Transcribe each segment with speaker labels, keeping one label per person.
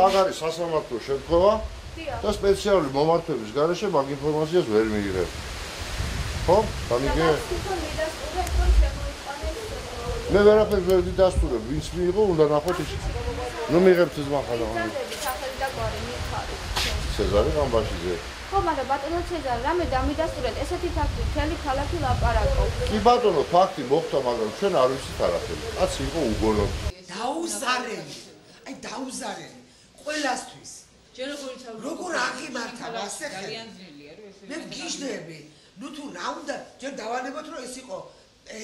Speaker 1: მაგარი სასამართლო შემთხვევა და სპეციალური მომართვების გარეშე მაგ ინფორმაციას ვერ მიიღებ. ხო? გამიგე? მე ვერაფერს ვერ დიდასტურებ, ვინც მიიღო, უნდა ნახოთ ის. ნუ მიიღებთ ეს მახალა. ცეზარი გამბაშიძე.
Speaker 2: ხო, მაგრამ ბატონო ცეზარი, რამე დამიდასტურეთ, ესეთი ფაქტი მთელი ქალაქი ლაპარაკობს.
Speaker 1: კი ბატონო, ფაქტი მოხდა, მაგრამ ჩვენ არ ვიცით არაფერი. კაცი იყო უგონო.
Speaker 3: დაუზარელი. აი დაუზარელი. ყველასთვის. როგორ აღიმართავ ასე ხელი? მე გიჟდები. ნუ თუ რა უნდა, ჯერ დავანებოთ რომ ეს იყო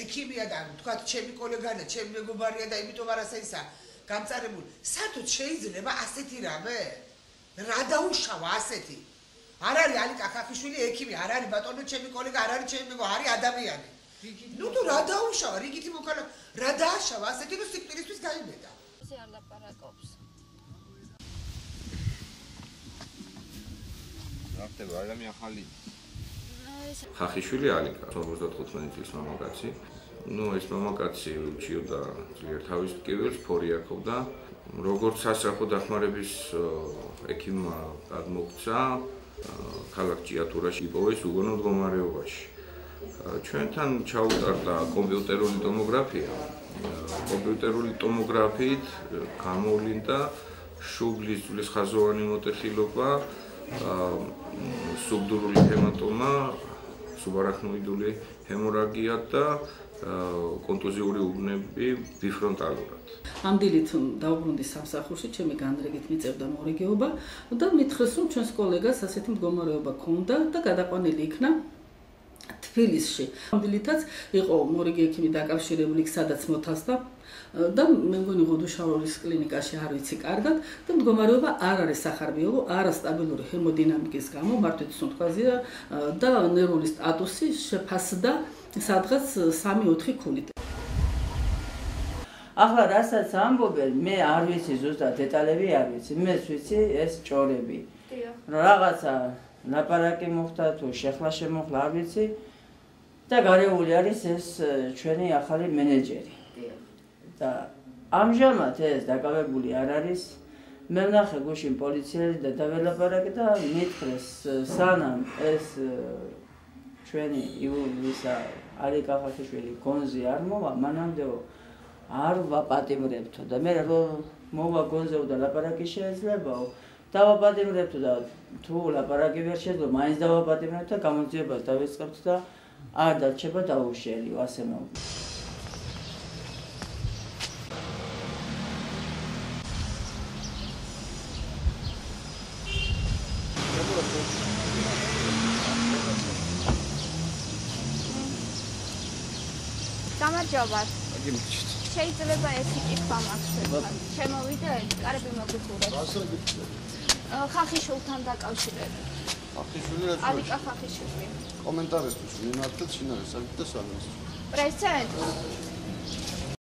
Speaker 3: ექიმია და თქვა ჩემი კოლეგანა, ჩემი მეგობარია და იმიტომ არ ასეისა გამწარებული. საერთოდ შეიძლება ასეთი რამე? რა დაუშავა ასეთი? არ არის ალიკა ხახიშვილი ექიმი, არ არის ბატონო ჩემი კოლეგა, არ არის ჩემი მეგობარი, არის ადამიანი. ნუ თუ რა დაუშავა, რიგითი მოქალა, რა დააშავა ასეთი რომ სიკვდილისთვის გაიმეტა.
Speaker 2: ესე არ ლაპარაკობს.
Speaker 4: რა ხდება, ადამიანი ახალი. ხახიშვილი ალიკა 55 წლის მამაკაცი. ნუ ეს მამაკაცი უჩიოდა ძლიერ თავის ტკივილს, ფორი აქობდა. როგორც სასწრაფო დახმარების ექიმმა გადმოგცა, ქალაქ ჭიათურაში იპოვეს უგონო მდგომარეობაში. ჩვენთან ჩაუტარდა კომპიუტერული ტომოგრაფია. კომპიუტერული ტომოგრაფიით გამოვლინდა შუბლის ძვლის ხაზოვანი მოტეხილობა, სუბდურული ჰემატომა, სუბარახნოიდული ჰემორაგია და კონტუზიური უბნები ბიფრონტალურად.
Speaker 5: ამ დილით დავბრუნდი სამსახურში, ჩემი განრიგით მიწევდა მორიგეობა და მითხრეს, რომ ჩვენს კოლეგას ასეთი მდგომარეობა ჰქონდა და გადაყვანილი იქნა თბილისში. ამ დილითაც იყო მორიგი ექიმი დაკავშირებული, სადაც მოთასდა და მე მგონი ღუდუშაურის კლინიკაში არ ვიცი კარგად და მდგომარეობა არ არის სახარბიელო, არასტაბილური ჰემოდინამიკის გამო, მართვით სუნთქვაზია და ნერვული სტატუსი შეფასდა სადღაც 3-4 ქულით.
Speaker 6: ახლა რასაც ამბობენ, მე არ ვიცი ზუსტად დეტალები არ ვიცი. მე ვიცი ეს ჭორები. რაღაცა ლაპარაკი მოხდა თუ შეხლა შემოხლა არ ვიცი და გარეული არის ეს ჩვენი ახალი მენეჯერი. და ამჟამად ეს დაკავებული არ არის. მე ვნახე გუშინ პოლიციელი და დაველაპარაკე და მითხრეს სანამ ეს ჩვენი იულიისა ალიკა ხახიშვილი გონზე არ მოვა, მანამდეო არ ვაპატიმრებთო და მე რომ მოვა გონზეო და ლაპარაკი შეიძლებაო დავაპატიმრებთო და თუ ლაპარაკი ვერ შეძლო, მაინც დავაპატიმრებთ და გამოძიებას დავიწყებთ და არ დარჩება დაუშელიო, ასე მოვიდა.
Speaker 2: გამარჯობა. შეიძლება ერთი კითხვა მაქვს. შემოვიდა კარები მოგიხურეთ. ხახიშვილთან დაკავშირებით.
Speaker 1: ხახიშვილი რა
Speaker 2: ალიკა ხახიშვილი.
Speaker 1: კომენტარისთვის მიმართეთ შინაგან საქმეთა სამინისტროს.
Speaker 2: პრეზიდენტ